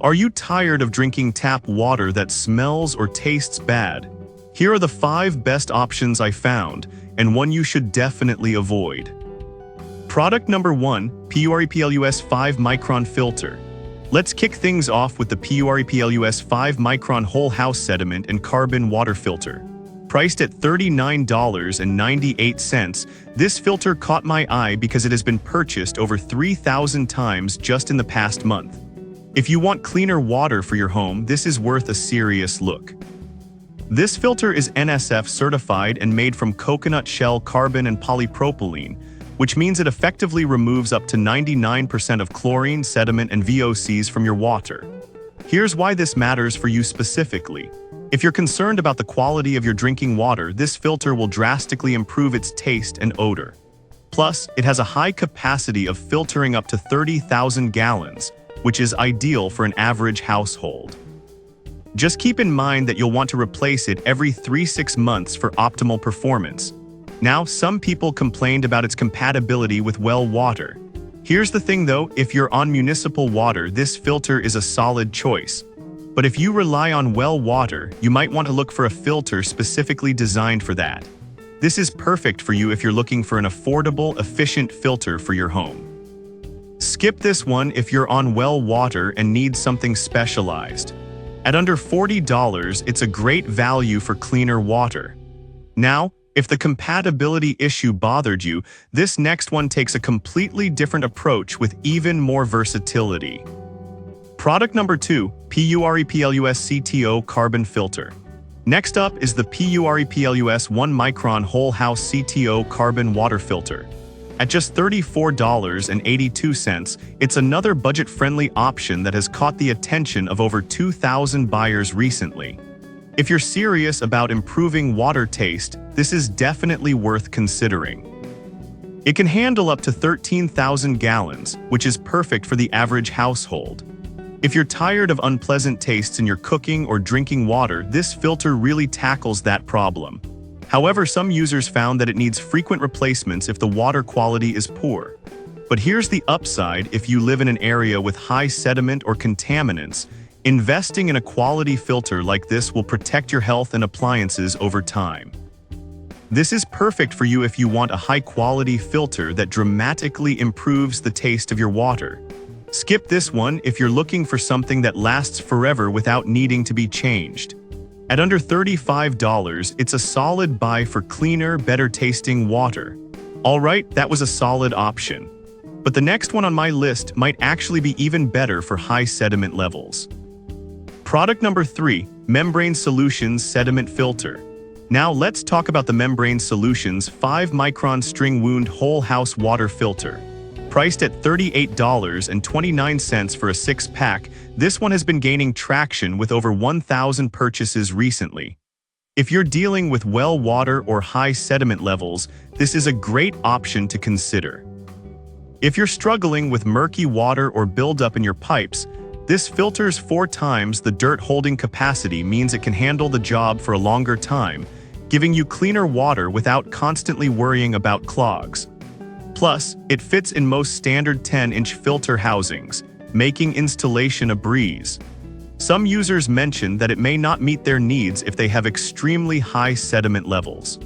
Are you tired of drinking tap water that smells or tastes bad? Here are the 5 best options I found, and one you should definitely avoid. Product number 1, PUREPLUS 5 Micron Filter. Let's kick things off with the PUREPLUS 5 Micron Whole House Sediment and Carbon Water Filter. Priced at $39.98, this filter caught my eye because it has been purchased over 3,000 times just in the past month. If you want cleaner water for your home, this is worth a serious look. This filter is NSF certified and made from coconut shell carbon and polypropylene, which means it effectively removes up to 99% of chlorine, sediment, and VOCs from your water. Here's why this matters for you specifically. If you're concerned about the quality of your drinking water, this filter will drastically improve its taste and odor. Plus, it has a high capacity of filtering up to 30,000 gallons, which is ideal for an average household. Just keep in mind that you'll want to replace it every 3-6 months for optimal performance. Now, some people complained about its compatibility with well water. Here's the thing though, if you're on municipal water, this filter is a solid choice. But if you rely on well water, you might want to look for a filter specifically designed for that. This is perfect for you if you're looking for an affordable, efficient filter for your home. Skip this one if you're on well water and need something specialized. At under $40, it's a great value for cleaner water. Now, if the compatibility issue bothered you, this next one takes a completely different approach with even more versatility. Product number 2, PUREPLUS CTO Carbon Filter. Next up is the PUREPLUS 1 Micron Whole House CTO Carbon Water Filter. At just $34.82, it's another budget-friendly option that has caught the attention of over 2,000 buyers recently. If you're serious about improving water taste, this is definitely worth considering. It can handle up to 13,000 gallons, which is perfect for the average household. If you're tired of unpleasant tastes in your cooking or drinking water, this filter really tackles that problem. However, some users found that it needs frequent replacements if the water quality is poor. But here's the upside: if you live in an area with high sediment or contaminants, investing in a quality filter like this will protect your health and appliances over time. This is perfect for you if you want a high-quality filter that dramatically improves the taste of your water. Skip this one if you're looking for something that lasts forever without needing to be changed. At under $35, it's a solid buy for cleaner, better-tasting water. Alright, that was a solid option. But the next one on my list might actually be even better for high sediment levels. Product number 3, Membrane Solutions Sediment Filter. Now let's talk about the Membrane Solutions 5 Micron String Wound Whole House Water Filter. Priced at $38.29 for a 6-pack, this one has been gaining traction with over 1,000 purchases recently. If you're dealing with well water or high sediment levels, this is a great option to consider. If you're struggling with murky water or buildup in your pipes, this filter's 4 times the dirt holding capacity means it can handle the job for a longer time, giving you cleaner water without constantly worrying about clogs. Plus, it fits in most standard 10-inch filter housings, making installation a breeze. Some users mention that it may not meet their needs if they have extremely high sediment levels.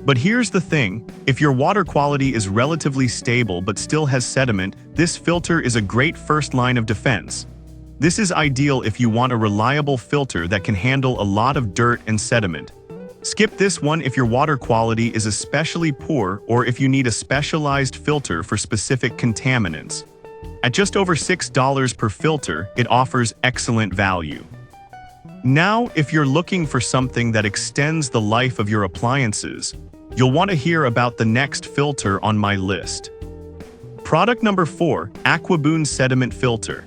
But here's the thing: if your water quality is relatively stable but still has sediment, this filter is a great first line of defense. This is ideal if you want a reliable filter that can handle a lot of dirt and sediment. Skip this one if your water quality is especially poor or if you need a specialized filter for specific contaminants. At just over $6 per filter, it offers excellent value. Now, if you're looking for something that extends the life of your appliances, you'll want to hear about the next filter on my list. Product number 4, AquaBoon Sediment Filter.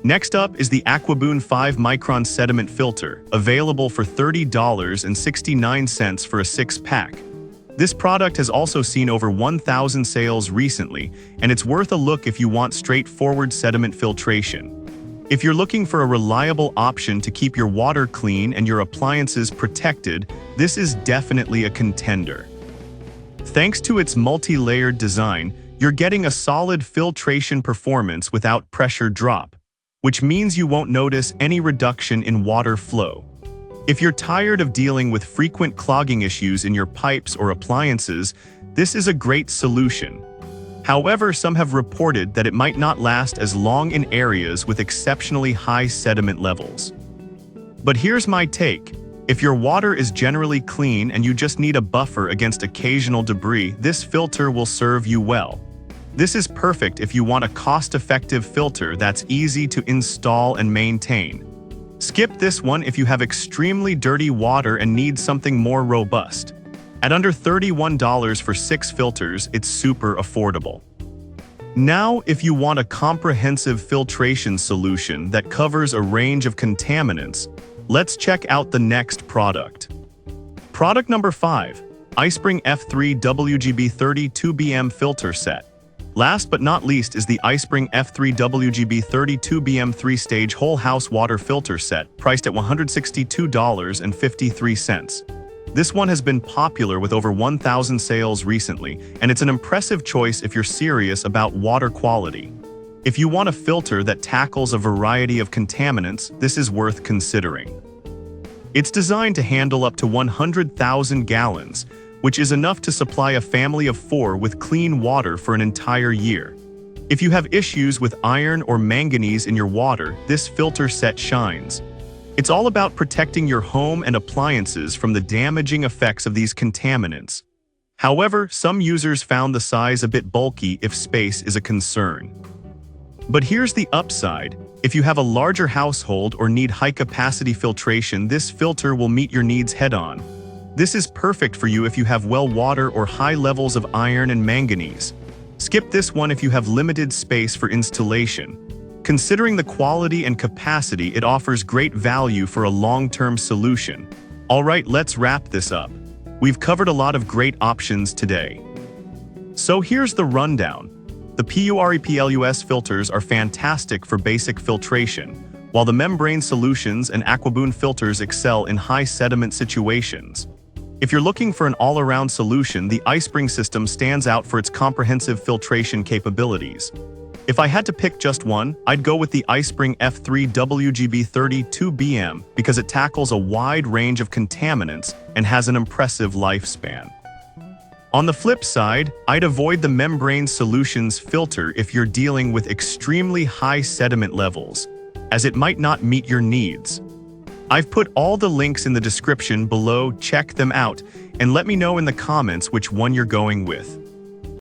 Next up is the AquaBoon 5 Micron Sediment Filter, available for $30.69 for a 6-pack. This product has also seen over 1,000 sales recently, and it's worth a look if you want straightforward sediment filtration. If you're looking for a reliable option to keep your water clean and your appliances protected, this is definitely a contender. Thanks to its multi-layered design, you're getting a solid filtration performance without pressure drop. which means you won't notice any reduction in water flow. If you're tired of dealing with frequent clogging issues in your pipes or appliances, this is a great solution. However, some have reported that it might not last as long in areas with exceptionally high sediment levels. But here's my take. If your water is generally clean and you just need a buffer against occasional debris, this filter will serve you well. This is perfect if you want a cost-effective filter that's easy to install and maintain. Skip this one if you have extremely dirty water and need something more robust. At under $31 for 6 filters, it's super affordable. Now, if you want a comprehensive filtration solution that covers a range of contaminants, let's check out the next product. Product number 5, iSpring F3 WGB 32BM Filter Set. Last but not least is the iSpring F3 WGB 32BM 3-stage whole house water filter set, priced at $162.53. This one has been popular with over 1,000 sales recently, and it's an impressive choice if you're serious about water quality. If you want a filter that tackles a variety of contaminants, this is worth considering. It's designed to handle up to 100,000 gallons, which is enough to supply a family of 4 with clean water for an entire year. If you have issues with iron or manganese in your water, this filter set shines. It's all about protecting your home and appliances from the damaging effects of these contaminants. However, some users found the size a bit bulky if space is a concern. But here's the upside. If you have a larger household or need high-capacity filtration, this filter will meet your needs head-on. This is perfect for you if you have well water or high levels of iron and manganese. Skip this one if you have limited space for installation. Considering the quality and capacity, it offers great value for a long-term solution. Alright, let's wrap this up. We've covered a lot of great options today. So here's the rundown. The PUREPLUS filters are fantastic for basic filtration, while the membrane solutions and Aquaboon filters excel in high sediment situations. If you're looking for an all-around solution, the iSpring system stands out for its comprehensive filtration capabilities. If I had to pick just one, I'd go with the iSpring F3 WGB 32BM because it tackles a wide range of contaminants and has an impressive lifespan. On the flip side, I'd avoid the membrane solutions filter if you're dealing with extremely high sediment levels, as it might not meet your needs. I've put all the links in the description below, check them out, and let me know in the comments which one you're going with.